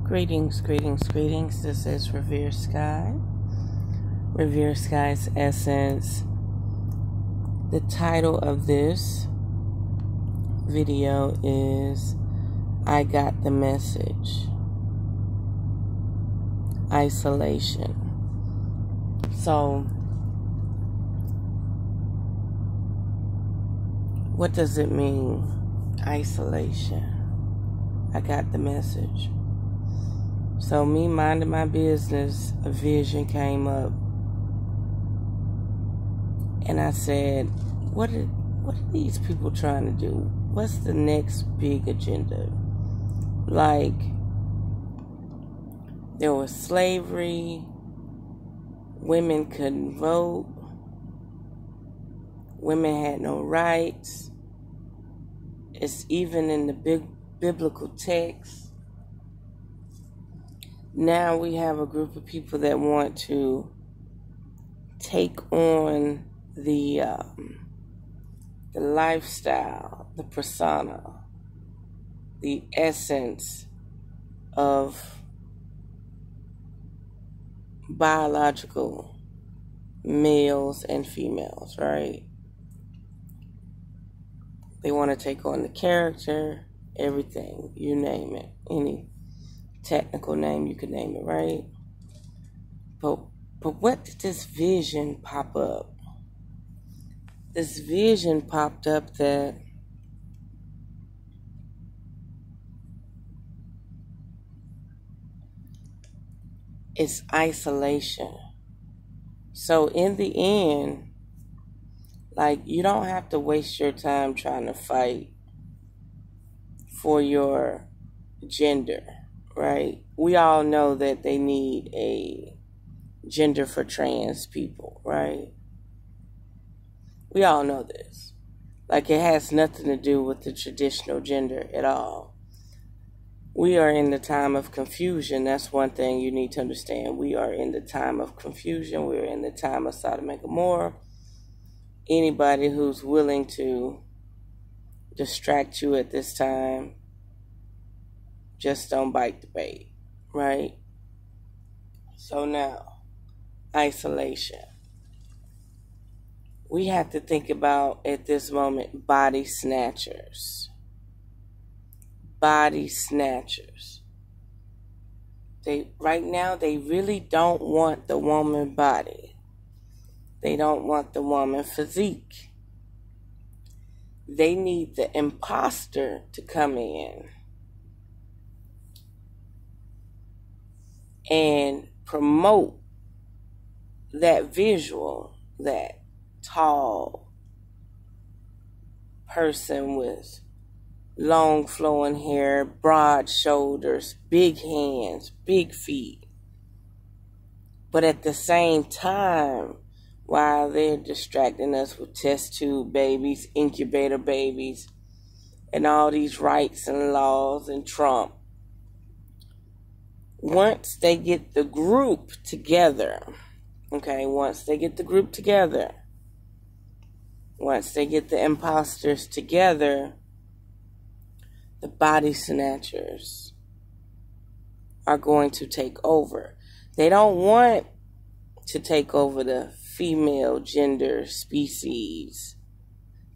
Greetings, greetings, greetings. This is Revere Sky. Revere Sky's Essence. The title of this video is I Got the Message. Isolation. So, what does it mean? Isolation. I got the message. So me minding my business, a vision came up. And I said, what are these people trying to do? What's the next big agenda? Like, there was slavery, women couldn't vote, women had no rights. It's even in the biblical text. Now we have a group of people that want to take on the lifestyle, the persona, the essence of biological males and females, right? They want to take on the character, everything, you name it, any technical name you could name it, right? But what did this vision pop up? This vision popped up that it's isolation. So in the end, like, you don't have to waste your time trying to fight for your gender, right? We all know that they need a gender for trans people, right? We all know this. Like, it has nothing to do with the traditional gender at all. We are in the time of confusion. That's one thing you need to understand. We are in the time of confusion. We're in the time of Sodom and Gomorrah. Anybody who's willing to distract you at this time, just don't bite the bait, right? So now, isolation. We have to think about, at this moment, body snatchers. Body snatchers. Right now, they really don't want the woman body. They don't want the woman physique. They need the imposter to come in and promote that visual, that tall person with long flowing hair, broad shoulders, big hands, big feet. But at the same time, while they're distracting us with test tube babies, incubator babies, and all these rights and laws and Trump, once they get the group together, okay, once they get the imposters together, the body snatchers are going to take over. They don't want to take over the female gender species.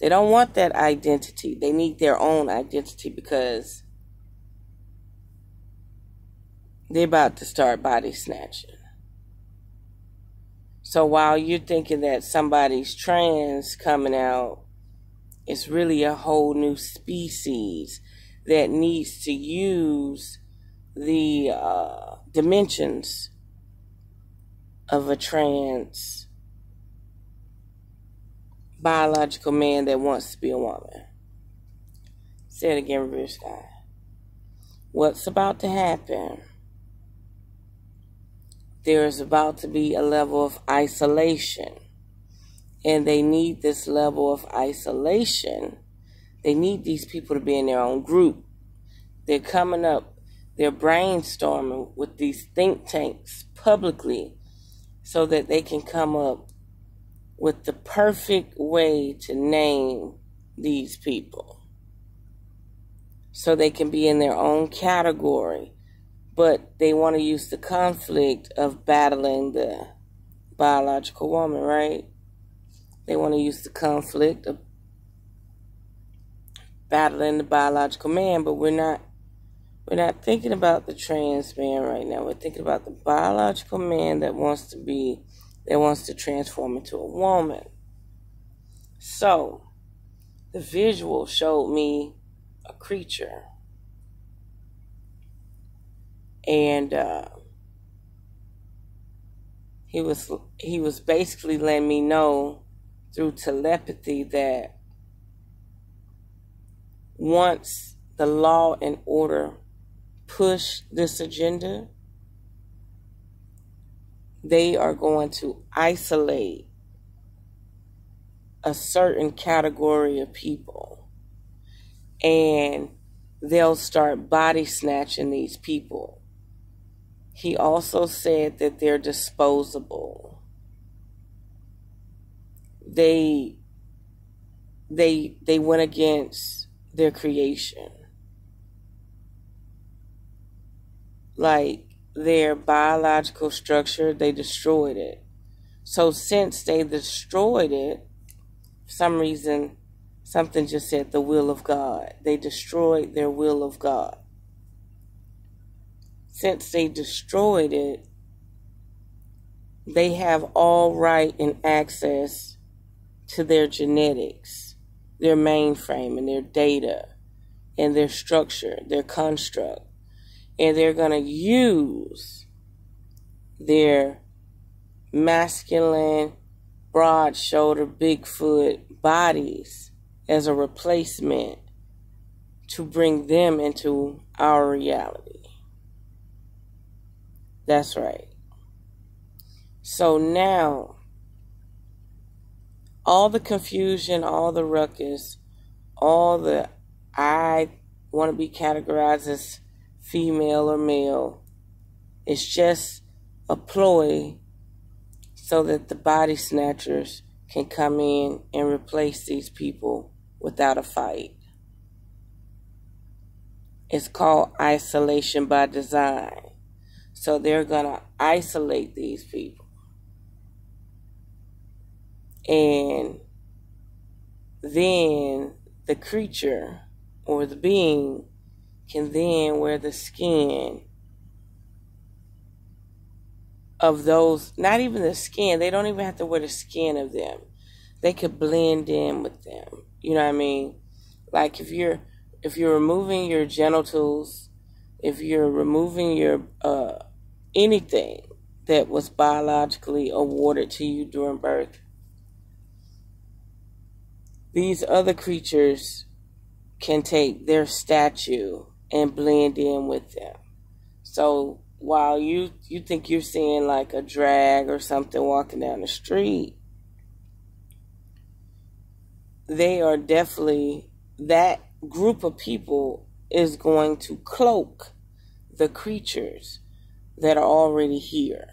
They don't want that identity. They need their own identity because they're about to start body snatching. So while you're thinking that somebody's trans coming out, it's really a whole new species that needs to use the dimensions of a trans biological man that wants to be a woman. Say it again, Revere Sky. What's about to happen? There's about to be a level of isolation. And they need this level of isolation. They need these people to be in their own group. They're coming up, they're brainstorming with these think tanks publicly so that they can come up with the perfect way to name these people. So they can be in their own category. But they want to use the conflict of battling the biological woman, right? They want to use the conflict of battling the biological man, but we're not thinking about the trans man right now. We're thinking about the biological man that wants to transform into a woman. So, the visual showed me a creature. And he was basically letting me know through telepathy that once the law and order push this agenda, they are going to isolate a certain category of people, and they'll start body snatching these people. He also said that they're disposable. They went against their creation. Like their biological structure, they destroyed it. So since they destroyed it, for some reason, something just said the will of God. They destroyed their will of God. Since they destroyed it, they have all right and access to their genetics, their mainframe and their data and their structure, their construct. And they're going to use their masculine, broad-shouldered, Bigfoot bodies as a replacement to bring them into our reality. That's right. So now, all the confusion, all the ruckus, all the I want to be categorized as female or male, it's just a ploy so that the body snatchers can come in and replace these people without a fight. It's called isolation by design. So they're going to isolate these people. And then the creature or the being can then wear the skin of those, not even the skin, they don't even have to wear the skin of them. They could blend in with them. You know what I mean? Like if you're removing your genitals, if you're removing your anything that was biologically awarded to you during birth, these other creatures can take their statue and blend in with them. So while you think you're seeing like a drag or something walking down the street, they are definitely, that group of people is going to cloak the creatures that are already here.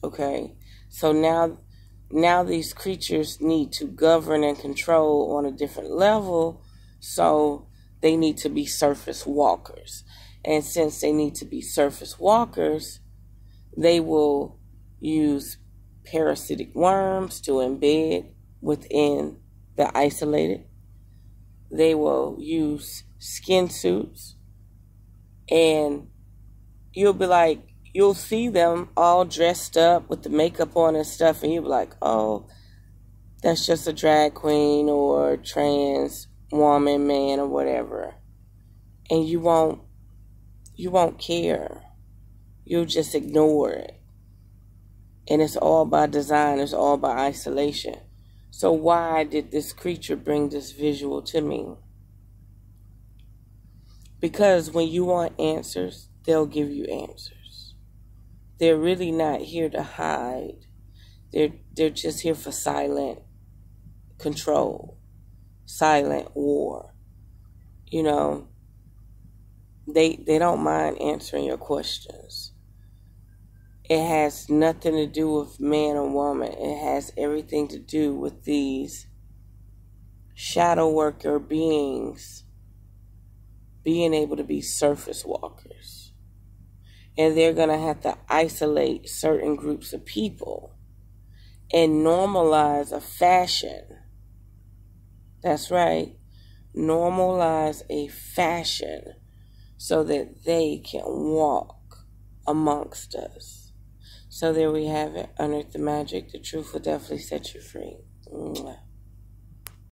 Okay? So now these creatures need to govern and control on a different level, so they need to be surface walkers. And since they need to be surface walkers, they will use parasitic worms to embed within the isolated. They will use skin suits, and you'll see them all dressed up with the makeup on and stuff, and you'll be like, oh, that's just a drag queen or trans woman, man, or whatever. And you won't care. You'll just ignore it. And it's all by design. It's all by isolation. So why did this creature bring this visual to me? Because when you want answers, they'll give you answers. They're really not here to hide. They're just here for silent control, silent war. You know, they don't mind answering your questions. It has nothing to do with man or woman. It has everything to do with these shadow worker beings being able to be surface walkers. And they're going to have to isolate certain groups of people and normalize a fashion. That's right. Normalize a fashion so that they can walk amongst us. So there we have it. Unearth the magic. The truth will definitely set you free. Mwah.